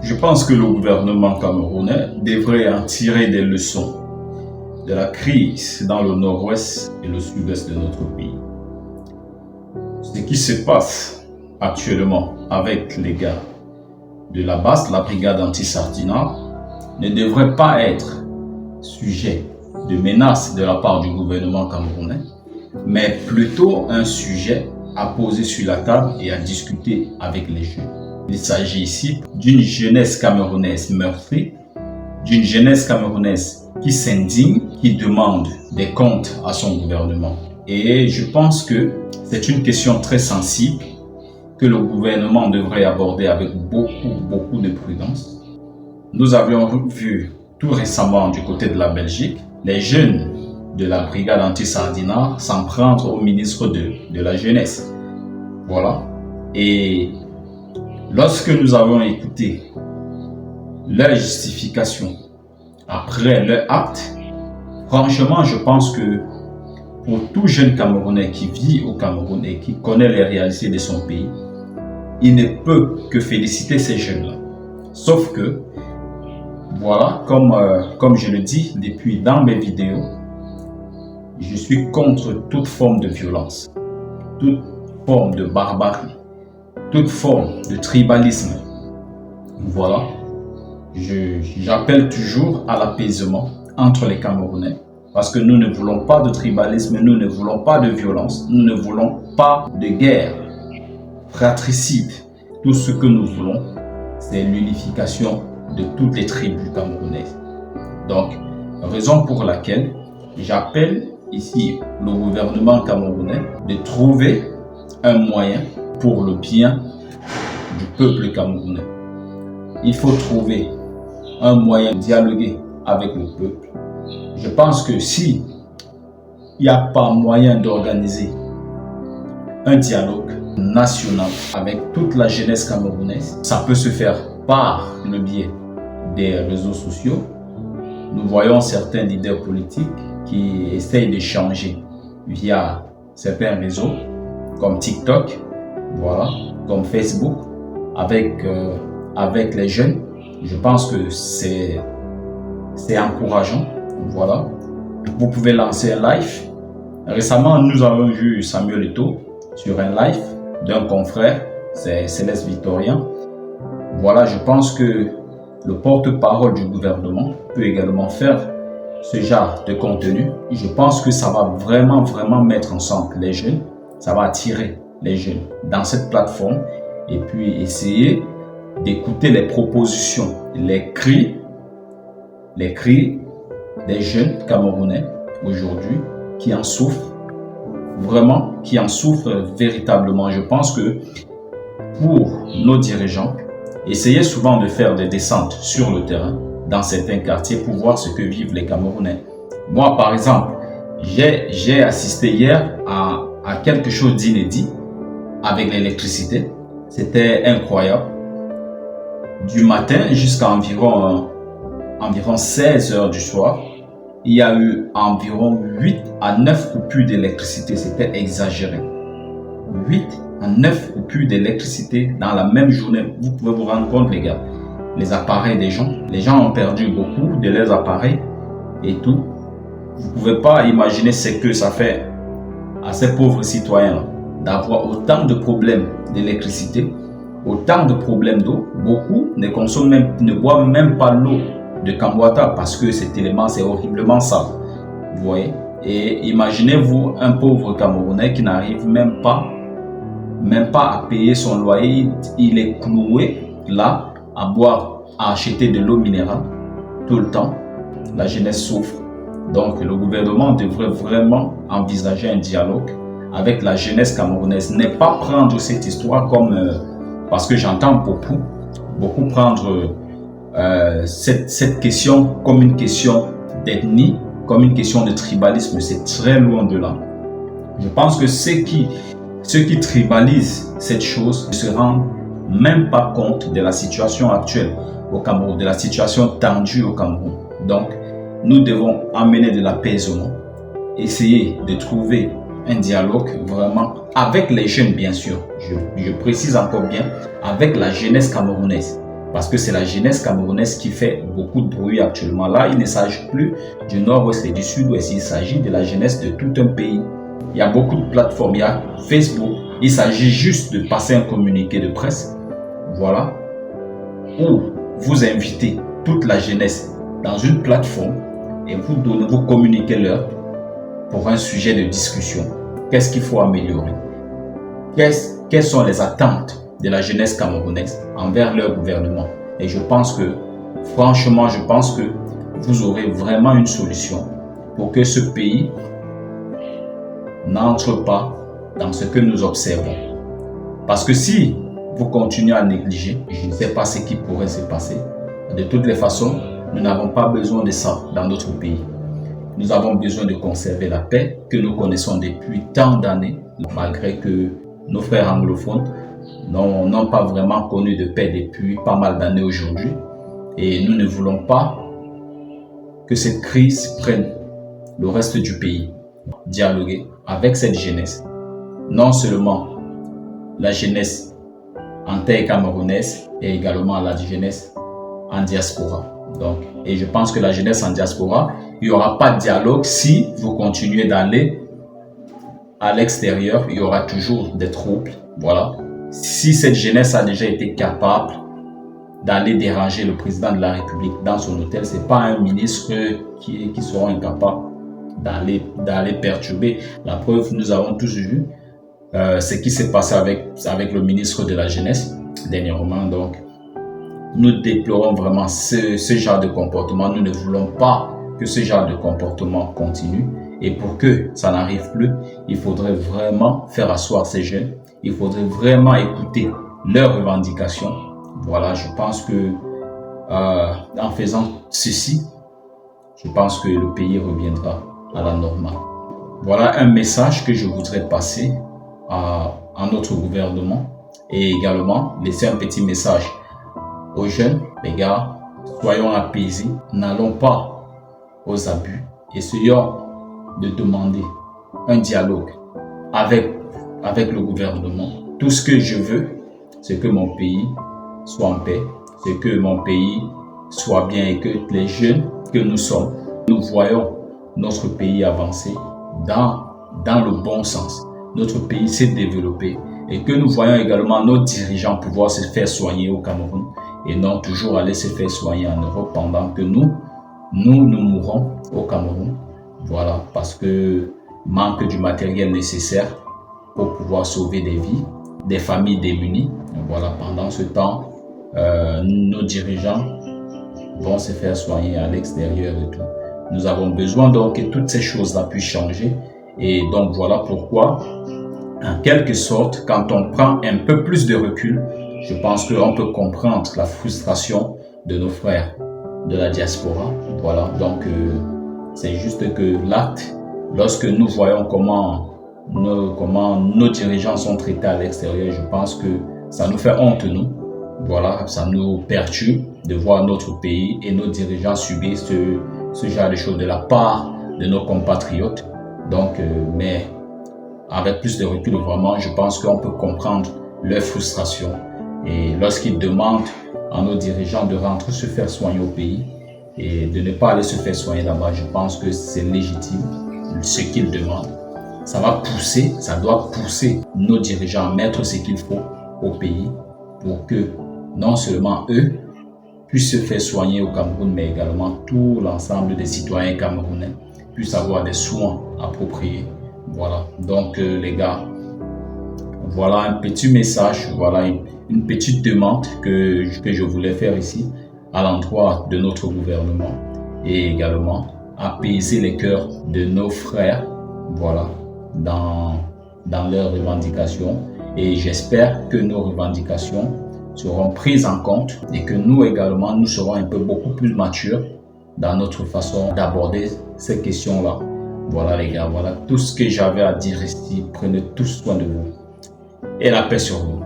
Je pense que le gouvernement camerounais devrait en tirer des leçons de la crise dans le nord-ouest et le sud-est de notre pays. Ce qui se passe actuellement avec les gars de la BASS, la brigade anti-Sardina, ne devrait pas être sujet de menace de la part du gouvernement camerounais, mais plutôt un sujet à poser sur la table et à discuter avec les jeunes. Il s'agit ici d'une jeunesse camerounaise meurtrie, d'une jeunesse camerounaise qui s'indigne, qui demande des comptes à son gouvernement. Et je pense que c'est une question très sensible que le gouvernement devrait aborder avec beaucoup de prudence. Nous avions vu tout récemment du côté de la Belgique, les jeunes de la brigade anti-Sardina s'en prendre au ministre de la Jeunesse. Voilà. Et lorsque nous avons écouté leur justification après leur acte, franchement, je pense que pour tout jeune Camerounais qui vit au Cameroun et qui connaît les réalités de son pays, il ne peut que féliciter ces jeunes-là. Sauf que, voilà, comme je le dis depuis dans mes vidéos, je suis contre toute forme de violence, toute forme de barbarie, toute forme de tribalisme. Voilà, j'appelle toujours à l'apaisement entre les Camerounais parce que nous ne voulons pas de tribalisme, nous ne voulons pas de violence, nous ne voulons pas de guerre fratricide. Tout ce que nous voulons, c'est l'unification de toutes les tribus camerounaises. Donc, raison pour laquelle j'appelle ici le gouvernement camerounais de trouver un moyen pour le bien du peuple camerounais. Il faut trouver un moyen de dialoguer avec le peuple. Je pense que si il n'y a pas moyen d'organiser un dialogue national avec toute la jeunesse camerounaise, ça peut se faire par le biais des réseaux sociaux. Nous voyons certains leaders politiques qui essayent d'échanger via certains réseaux comme TikTok, voilà, comme Facebook, avec les jeunes. Je pense que c'est encourageant. Voilà. Vous pouvez lancer un live. Récemment, nous avons vu Samuel Eto'o sur un live d'un confrère, c'est Céleste Victorien. Voilà, je pense que le porte-parole du gouvernement peut également faire ce genre de contenu. Je pense que ça va vraiment mettre ensemble les jeunes. Ça va attirer les jeunes dans cette plateforme et puis essayer d'écouter les propositions, les cris des jeunes Camerounais aujourd'hui qui en souffrent vraiment, qui en souffrent véritablement. Je pense que pour nos dirigeants, essayer souvent de faire des descentes sur le terrain dans certains quartiers pour voir ce que vivent les Camerounais. Moi, par exemple, j'ai assisté hier à quelque chose d'inédit avec l'électricité. C'était incroyable. Du matin jusqu'à environ 16 heures du soir, il y a eu environ 8 à 9 coupures d'électricité. C'était exagéré. 8 à 9 coupures d'électricité dans la même journée. Vous pouvez vous rendre compte, les gars. Les appareils des gens. Les gens ont perdu beaucoup de leurs appareils et tout. Vous ne pouvez pas imaginer ce que ça fait à ces pauvres citoyens d'avoir autant de problèmes d'électricité, autant de problèmes d'eau. Beaucoup ne boivent même pas l'eau de Kamwata parce que cet élément c'est horriblement sale. Vous voyez? Et imaginez-vous un pauvre Camerounais qui n'arrive même pas à payer son loyer. Il est cloué là à boire, à acheter de l'eau minérale tout le temps. La jeunesse souffre. Donc le gouvernement devrait vraiment envisager un dialogue avec la jeunesse camerounaise. Ne pas prendre cette histoire comme parce que j'entends beaucoup prendre cette question comme une question d'ethnie, comme une question de tribalisme. C'est très loin de là. Je pense que ceux qui tribalisent cette chose ne se rendent même pas compte de la situation actuelle au Cameroun, de la situation tendue au Cameroun. Donc, nous devons amener de l'apaisement, essayer de trouver un dialogue vraiment avec les jeunes, bien sûr. Je précise encore bien, avec la jeunesse camerounaise. Parce que c'est la jeunesse camerounaise qui fait beaucoup de bruit actuellement. Là, il ne s'agit plus du nord-ouest et du sud-ouest, il s'agit de la jeunesse de tout un pays. Il y a beaucoup de plateformes, il y a Facebook. Il s'agit juste de passer un communiqué de presse, voilà, où vous invitez toute la jeunesse dans une plateforme et vous communiquez leur pour un sujet de discussion. Qu'est-ce qu'il faut améliorer? Quelles sont les attentes de la jeunesse camerounaise envers leur gouvernement? Et je pense que, franchement, je pense que vous aurez vraiment une solution pour que ce pays n'entre pas dans ce que nous observons. Parce que si vous continuez à négliger, je ne sais pas ce qui pourrait se passer. De toutes les façons, nous n'avons pas besoin de ça dans notre pays. Nous avons besoin de conserver la paix que nous connaissons depuis tant d'années, malgré que nos frères anglophones n'ont pas vraiment connu de paix depuis pas mal d'années aujourd'hui. Et nous ne voulons pas que cette crise prenne le reste du pays. Dialoguer avec cette jeunesse, non seulement la jeunesse en terre camerounaise et également la jeunesse en diaspora. Donc, et je pense que la jeunesse en diaspora, il n'y aura pas de dialogue si vous continuez d'aller à l'extérieur, il y aura toujours des troubles. Voilà. Si cette jeunesse a déjà été capable d'aller déranger le président de la République dans son hôtel, ce n'est pas un ministre qui sera incapable d'aller perturber. La preuve, nous avons tous vu ce qui s'est passé avec le ministre de la Jeunesse dernièrement. Donc, nous déplorons vraiment ce genre de comportement. Nous ne voulons pas que ce genre de comportement continue. Et pour que ça n'arrive plus, il faudrait vraiment faire asseoir ces jeunes. Il faudrait vraiment écouter leurs revendications. Voilà, je pense que en faisant ceci, je pense que le pays reviendra à la normale. Voilà un message que je voudrais passer à notre gouvernement et également laisser un petit message aux jeunes. Les gars, soyons apaisés, n'allons pas aux abus, essayons de demander un dialogue avec le gouvernement. Tout ce que je veux, c'est que mon pays soit en paix, c'est que mon pays soit bien et que les jeunes que nous sommes, nous voyons notre pays avancer dans le bon sens. Notre pays s'est développé et que nous voyons également nos dirigeants pouvoir se faire soigner au Cameroun et non toujours aller se faire soigner en Europe pendant que nous mourons au Cameroun. Voilà, parce que manque du matériel nécessaire pour pouvoir sauver des vies, des familles démunies. Voilà, pendant ce temps, nos dirigeants vont se faire soigner à l'extérieur et tout. Nous avons besoin donc que toutes ces choses-là puissent changer. Et donc voilà pourquoi, en quelque sorte, quand on prend un peu plus de recul, je pense qu'on peut comprendre la frustration de nos frères de la diaspora. Voilà, donc c'est juste que l'acte, lorsque nous voyons comment nos dirigeants sont traités à l'extérieur, je pense que ça nous fait honte, nous. Voilà, ça nous perturbe de voir notre pays et nos dirigeants subir ce genre de choses de la part de nos compatriotes. Donc, mais avec plus de recul, vraiment, je pense qu'on peut comprendre leur frustration. Et lorsqu'ils demandent à nos dirigeants de rentrer se faire soigner au pays et de ne pas aller se faire soigner là-bas, je pense que c'est légitime ce qu'ils demandent. Ça doit pousser nos dirigeants à mettre ce qu'il faut au pays pour que non seulement eux puissent se faire soigner au Cameroun, mais également tout l'ensemble des citoyens camerounais puissent avoir des soins appropriés. Voilà, donc les gars, voilà un petit message, voilà une petite demande que je voulais faire ici à l'endroit de notre gouvernement et également apaiser les cœurs de nos frères, voilà, dans leurs revendications. Et j'espère que nos revendications seront prises en compte et que nous également, nous serons un peu beaucoup plus matures dans notre façon d'aborder ces questions-là. Voilà les gars, voilà tout ce que j'avais à dire ici. Prenez tous soin de vous et la paix sur vous.